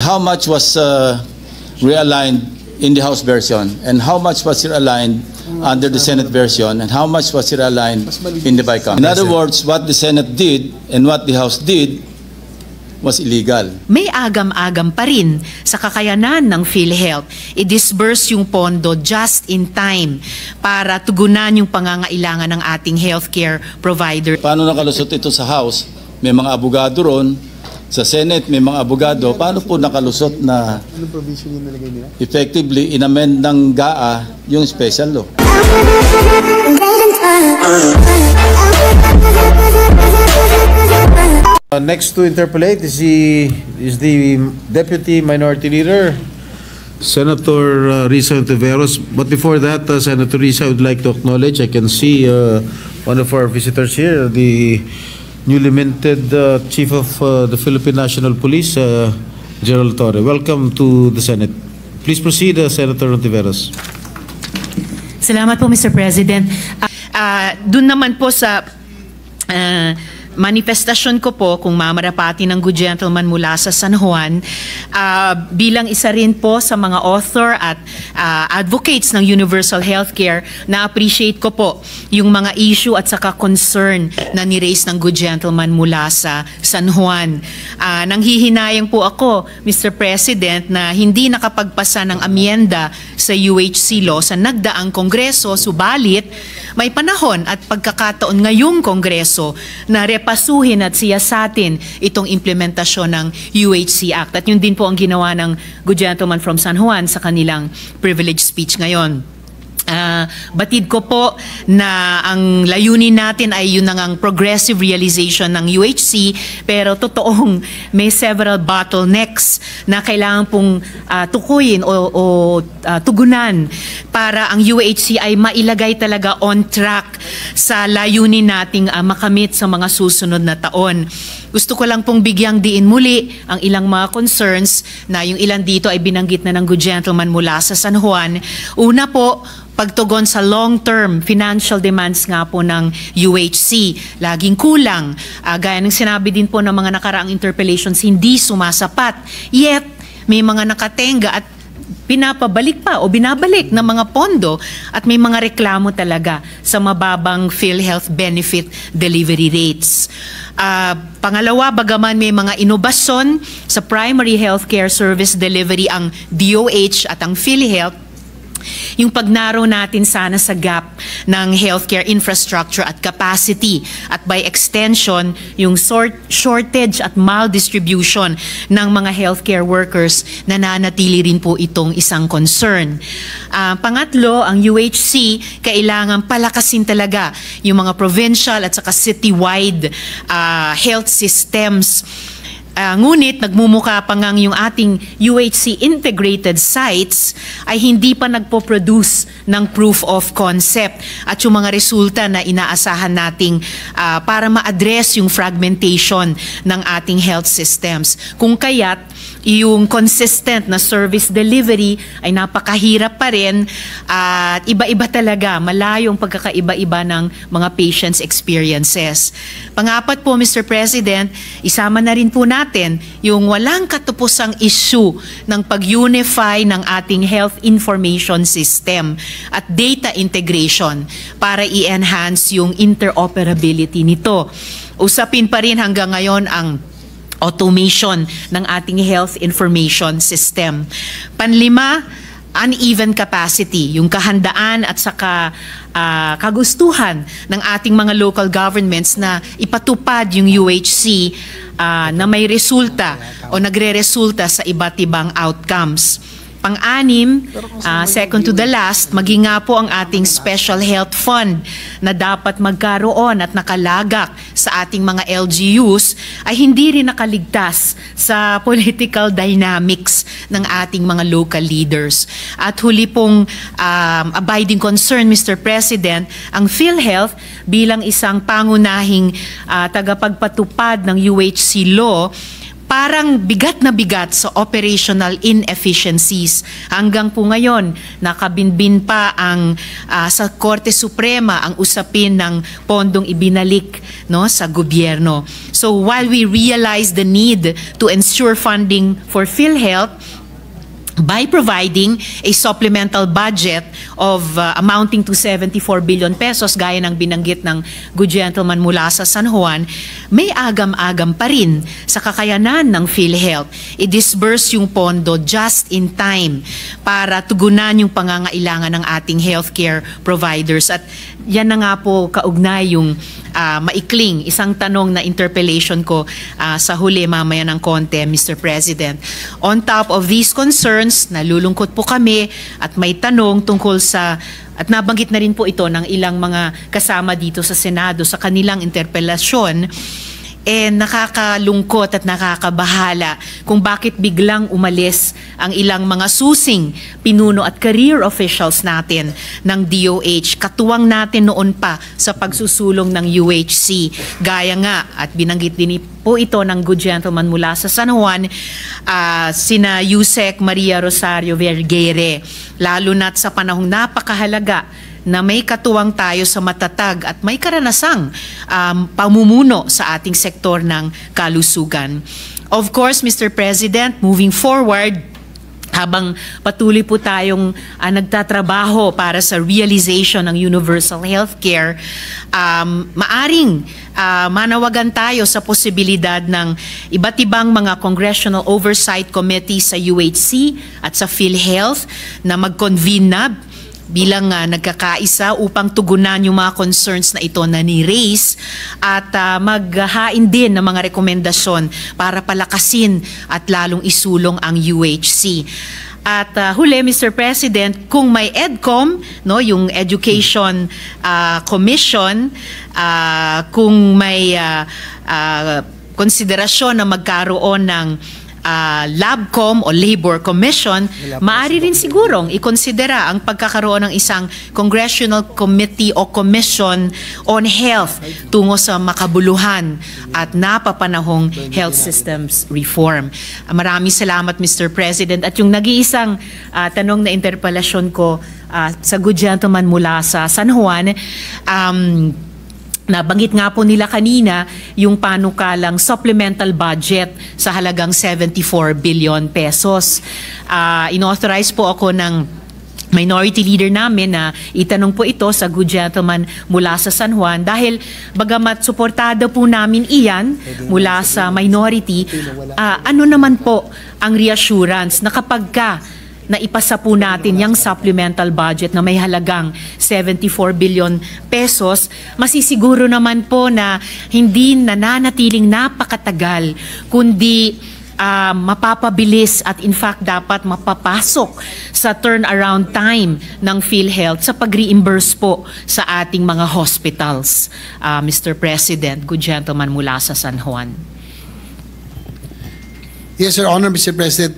how much was realigned in the House version, and how much was realigned under the Senate version, and how much was realigned in the bicameral? In other words, what the Senate did and what the House did was illegal. May agam-agam pa rin sa kakayanan ng PhilHealth i-disburse yung pondo just in time para tugunan yung pangangailangan ng ating healthcare provider. Paano nakalusot ito sa House? May mga abogado ron. Sa Senate, may mga abogado. Paano po nakalusot na anong provision yung nalagay nila? Effectively, inamend ng GAA yung special law? Next to interpolate is the Deputy Minority Leader, Senator Risa Ontiveros. But before that, Senator Risa, I would like to acknowledge, I can see one of our visitors here, the newly minted Chief of the Philippine National Police, General Torre. Welcome to the Senate. Please proceed, Senator Ontiveros. Salamat po, Mr. President. Doon naman po sa manifestasyon ko po kung mamarapati ng good gentleman mula sa San Juan, bilang isa rin po sa mga author at advocates ng universal healthcare, na-appreciate ko po yung mga issue at saka concern na ni-raise ng good gentleman mula sa San Juan. Nanghihinayang po ako, Mr. President, na hindi nakapagpasa ng amyenda sa UHC law sa nagdaang Kongreso, subalit may panahon at pagkakataon ngayong Kongreso na repasuhin at siyasatin itong implementasyon ng UHC Act. At yun din po ang ginawa ng good gentleman from San Juan sa kanilang privilege speech ngayon. Batid ko po na ang layunin natin ay yun ang progressive realization ng UHC, pero totoong may several bottlenecks na kailangan pong tukuyin o tugunan para ang UHC ay mailagay talaga on track sa layunin nating makamit sa mga susunod na taon. Gusto ko lang pong bigyang diin muli ang ilang mga concerns na yung ilan dito ay binanggit na ng good gentleman mula sa San Juan. Una po, pagtugon sa long-term financial demands nga po ng UHC. Laging kulang. Gaya ng sinabi din po ng mga nakaraang interpellations, hindi sumasapat. Yet, may mga nakatenga at pinapabalik pa o binabalik ng mga pondo at may mga reklamo talaga sa mababang PhilHealth benefit delivery rates. Pangalawa, bagaman may mga inobasyon sa primary healthcare service delivery ang DOH at ang PhilHealth, yung pagnarrow natin sana sa gap ng healthcare infrastructure at capacity at by extension yung shortage at maldistribution ng mga healthcare workers, nananatili rin po itong isang concern. Pangatlo, ang UHC kailangan palakasin talaga yung mga provincial at saka citywide health systems. Ngunit nagmumukha pa ngang yung ating UHC integrated sites ay hindi pa nagpo-produce ng proof of concept at yung mga resulta na inaasahan nating para ma-address yung fragmentation ng ating health systems. Kung kaya't yung consistent na service delivery ay napakahirap pa rin at iba-iba talaga, malayo ang pagkakaiba-iba ng mga patients' experiences. Pangapat po, Mr. President, isama na rin po natin yung walang katupusang issue ng pag-unify ng ating health information system at data integration para i-enhance yung interoperability nito. Usapin pa rin hanggang ngayon ang automation ng ating health information system. Panlima, uneven capacity, yung kahandaan at saka kagustuhan ng ating mga local governments na ipatupad yung UHC na may resulta o nagre-resulta sa iba't ibang outcomes. Pang-anim, second to the last, maging nga po ang ating Special Health Fund na dapat magkaroon at nakalagak sa ating mga LGUs ay hindi rin nakaligtas sa political dynamics ng ating mga local leaders. At huli pong abiding concern, Mr. President, ang PhilHealth bilang isang pangunahing tagapagpatupad ng UHC law, parang bigat na bigat sa operational inefficiencies. Hanggang po ngayon, nakabinbin pa ang sa Korte Suprema ang usapin ng pondong ibinalik, no, sa gobyerno. So while we realize the need to ensure funding for PhilHealth, by providing a supplemental budget of amounting to 74 billion pesos, gaya ng binanggit ng good gentleman mula sa San Juan, may agam-agam pa rin sa kakayanan ng PhilHealth i-disburse yung pondo just in time para tugunan yung pangangailangan ng ating healthcare providers. At yan na nga po kaugnay yung maikling isang tanong na interpellation ko sa huli mamaya ng konti, Mr. President. On top of these concerns, nalulungkot po kami at may tanong tungkol sa, at nabanggit na rin po ito ng ilang mga kasama dito sa Senado sa kanilang interpelasyon, nakakalungkot at nakakabahala kung bakit biglang umalis ang ilang mga susing pinuno at career officials natin ng DOH. Katuwang natin noon pa sa pagsusulong ng UHC. Gaya nga, at binanggit din po ito ng good gentleman mula sa San Juan, sina Yusek Maria Rosario Vergere, lalo na't sa panahong napakahalaga na may katuwang tayo sa matatag at may karanasang pamumuno sa ating sektor ng kalusugan. Of course, Mr. President, moving forward, habang patuloy po tayong nagtatrabaho para sa realization ng universal healthcare, maaring manawagan tayo sa posibilidad ng iba't ibang mga congressional oversight committees sa UHC at sa PhilHealth na mag-convene na bilang nagkakaisa upang tugunan yung mga concerns na ito na ni-raise at maghain din ng mga rekomendasyon para palakasin at lalong isulong ang UHC. At huli, Mr. President, kung may EDCOM, no, yung Education Commission, kung may konsiderasyon na magkaroon ng LabCom o Labor Commission, maaari rin sigurong ikonsidera ang pagkakaroon ng isang Congressional Committee o Commission on Health tungo sa makabuluhan at napapanahong health systems reform. Maraming salamat, Mr. President. At yung nag-iisang tanong na interpelasyon ko sa good gentleman mula sa San Juan, nabanggit nga po nila kanina yung panukalang supplemental budget sa halagang 74 billion pesos. Inauthorize po ako ng minority leader namin na itanong po ito sa good gentleman mula sa San Juan dahil bagamat suportada po namin iyan mula sa minority, ano naman po ang reassurance na kapag na ipasa po natin yung supplemental budget na may halagang 74 billion pesos, masisiguro naman po na hindi nananatiling napakatagal, kundi mapapabilis at in fact dapat mapapasok sa turnaround time ng PhilHealth sa pag-reimburse po sa ating mga hospitals. Mr. President, good gentleman mula sa San Juan. Yes, Your Honor, Mr. President,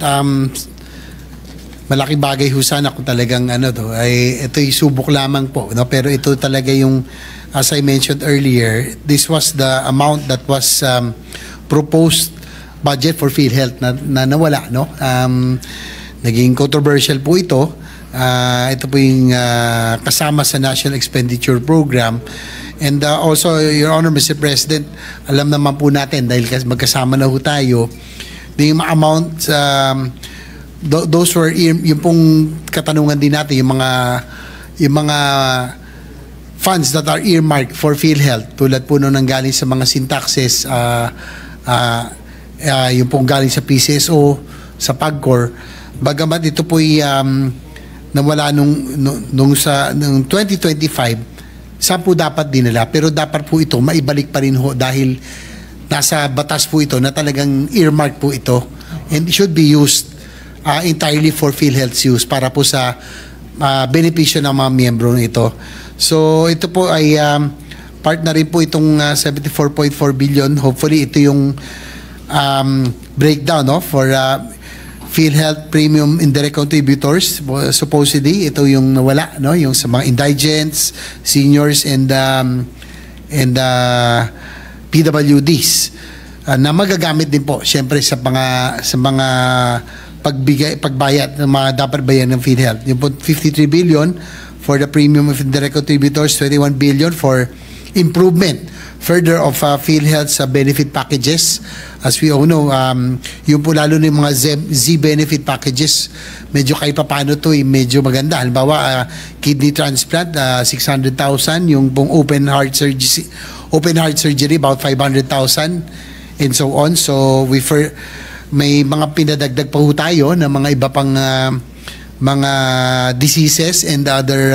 malaking bagay ho sana kung talagang ito'y subok lamang po, no? Pero ito talaga yung, as I mentioned earlier, this was the amount that was proposed budget for PhilHealth na nawala, no? Naging controversial po ito. Ito po yung kasama sa National Expenditure Program. And also, Your Honor, Mr. President, alam naman po natin dahil magkasama na ho tayo, yung amount those were yung pong katanungan din natin, yung mga funds that are earmarked for PhilHealth, tulad po nung nanggaling sa mga sin-taxes, yung pong galing sa PCSO, sa PAGCOR, bagamat ito po nawala nung 2025, saan po dapat dinala, pero dapat po ito maibalik pa rin ho dahil nasa batas po ito na talagang earmarked po ito and it should be used entirely for PhilHealth's use para po sa benepisyo ng mga miyembro nito. So ito po ay part na rin po itong 74.4 billion. Hopefully ito yung breakdown, no, for PhilHealth Premium Indirect Contributors. Supposedly ito yung nawala, no, yung sa mga indigents, seniors and PWDs. na magagamit din po syempre sa mga pagbayad ng mga dapat bayan ng PhilHealth. Yung po 53 billion for the premium of indirect contributors, 21 billion for improvement further of PhilHealth's benefit packages. As we all know, yung po lalo na yung mga Z benefit packages, medyo kahit paano to medyo maganda. Halimbawa, kidney transplant, 600,000, yung pong open heart surgery about 500,000 and so on. So may mga pinadagdag pa ho tayo na mga iba pang mga diseases and other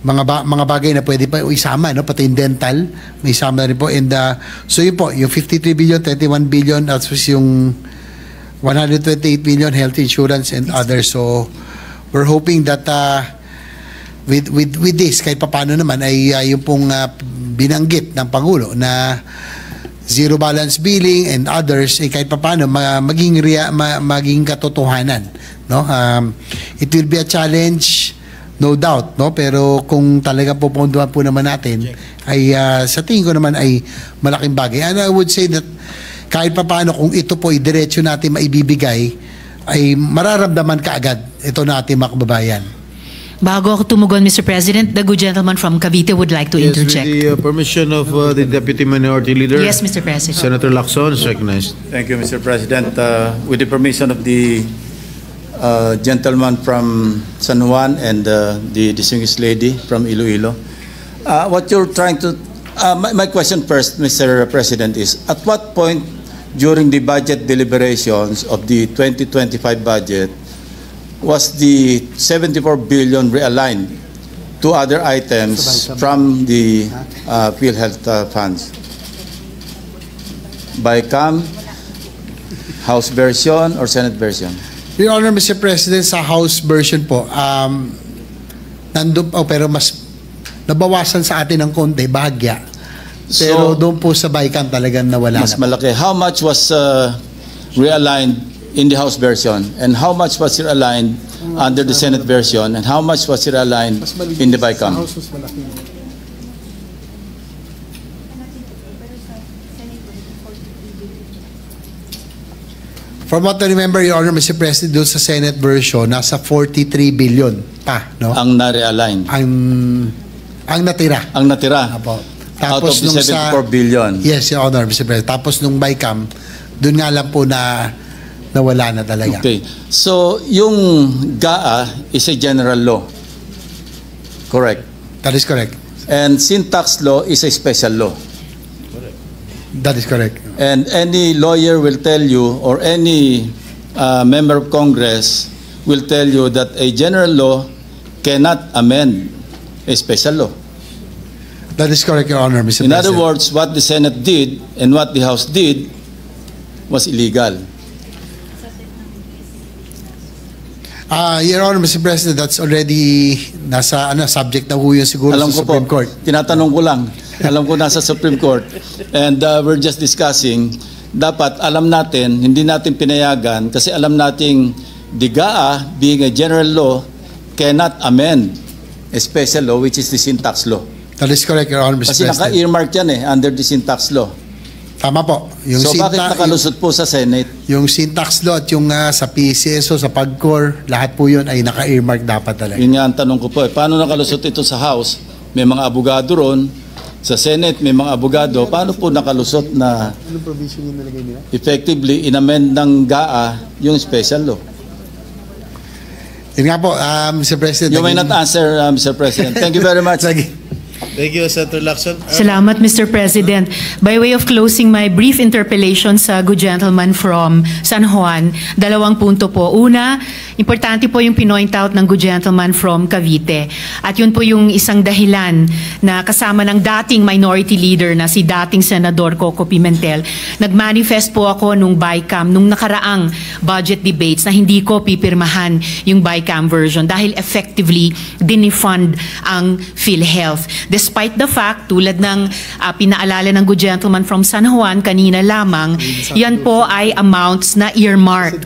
mga bagay na pwede pa isama, no? Pati yung dental, may isama na rin po. And so yun po, yung 53 billion, 21 billion, at yung 128 billion health insurance and others. So we're hoping that with this, kahit paano naman, ay yung pong binanggit ng Pangulo na zero balance billing and others, kahit paano maging katotohanan, no? It will be a challenge, no doubt, no? Pero kung talaga pupunduhan po naman natin, ay sa tingin ko naman ay malaking bagay. And I would say that kahit paano kung ito po diretso natin maibibigay, ay mararamdaman kaagad ito na ating mga kababayan. Bago ako tumugon, Mr. President, the good gentleman from Cavite would like to interject. With the permission of the Deputy Minority Leader. Yes, Mr. President. Senator Lacson is recognized. Thank you, Mr. President. With the permission of the gentleman from San Juan and the distinguished lady from Iloilo, what you're trying to... my question first, Mr. President, is at what point during the budget deliberations of the 2025 budget was the 74 billion realigned to other items from the PhilHealth funds? BICAM, House version or Senate version? Your Honor, Mr. President, sa House version po, nandun po, pero mas nabawasan sa atin ng konti, bahagya. Pero doon po sa BICAM talagang nawala Mas na. malaki. How much was realigned in the House version, and how much was realigned under the Senate version, and how much was realigned in the BICAM? From what I remember, Your Honor, Mr. President, doon sa Senate version, nasa 43 billion pa, no? Ang na-realign. Ang natira. Ang natira. Apo. Out of the nung 74 billion. Yes, Your Honor, Mr. President. Tapos nung BICAM, doon nga lang po na nawala na talaga. Okay. So, yung GAA is a general law. Correct. That is correct. And sin tax law is a special law. That is correct. And any lawyer will tell you, or any member of Congress will tell you that a general law cannot amend a special law. That is correct, Your Honor, Mr. In President. other words, what the Senate did and what the House did was illegal. Your Honor, Mr. President, that's already nasa subject na ho yun siguro Alam sa ko po, Supreme Court. tinatanong ko lang. Alam ko nasa Supreme Court. And we're just discussing, dapat alam natin, hindi natin pinayagan, kasi alam nating the GAA, being a general law, cannot amend a special law, which is the sin tax law. That is correct, Your Honor, Mr. Kasi President. naka-earmark yan under the sin tax law. Tama po. Yung So bakit nakalusot po sa Senate? yung syntax law at yung sa PCSO, sa PAGCOR, lahat po yun ay naka-earmark dapat talaga. Yun nga ang tanong ko po. Paano nakalusot ito sa House? May mga abogado ron. Sa Senate, may mga abogado. Paano po nakalusot na effectively inamend ng GAA yung special law? Yun nga po, Mr. President. You may not answer, Mr. President. Thank you very much. Thank you, Senator Lacson. Salamat, Mr. President. By way of closing my brief interpellation sa good gentleman from San Juan, 2 punto po. Una, importante po yung pinoint out ng good gentleman from Cavite. At yun po yung isang dahilan na kasama ng dating minority leader na si dating Senador Coco Pimentel. Nag-manifest po ako nung BICAM, nung nakaraang budget debates na hindi ko pipirmahan yung BICAM version dahil effectively dinifund ang PhilHealth. despite the fact, tulad ng pinaalala ng good gentleman from San Juan kanina lamang, yan po ay amounts na earmarked.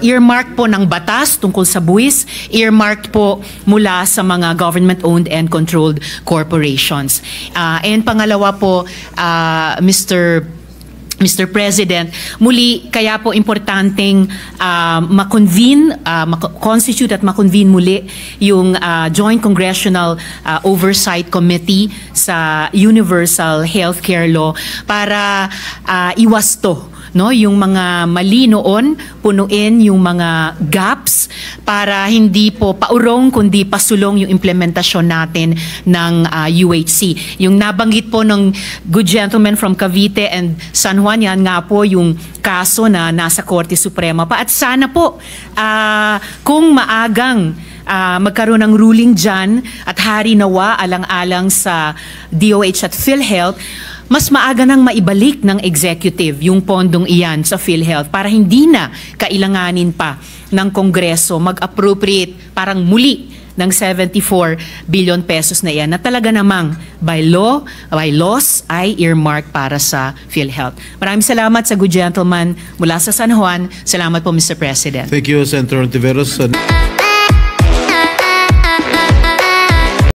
Earmarked po ng batas tungkol sa buwis, earmarked po mula sa mga government-owned and controlled corporations. And pangalawa po, Mr. President, muli kaya po importanteng constitute at ma-convene muli yung Joint Congressional Oversight Committee sa Universal Healthcare Law para iwasto, no, yung mga mali noon, punuin yung mga gaps para hindi po paurong kundi pasulong yung implementasyon natin ng UHC. Yung nabanggit po ng good gentleman from Cavite and San Juan, yan nga po yung kaso na nasa Korte Suprema pa. At sana po kung maagang magkaroon ng ruling dyan at hari nawa alang-alang sa DOH at PhilHealth, mas maaga nang maibalik ng executive yung pondong iyan sa PhilHealth para hindi na kailanganin pa ng Kongreso mag-appropriate parang muli ng 74 billion pesos na iyan na talaga namang by laws ay earmarked para sa PhilHealth. Maraming salamat sa good gentleman mula sa San Juan. Salamat po, Mr. President. Thank you, Senator Ontiveros.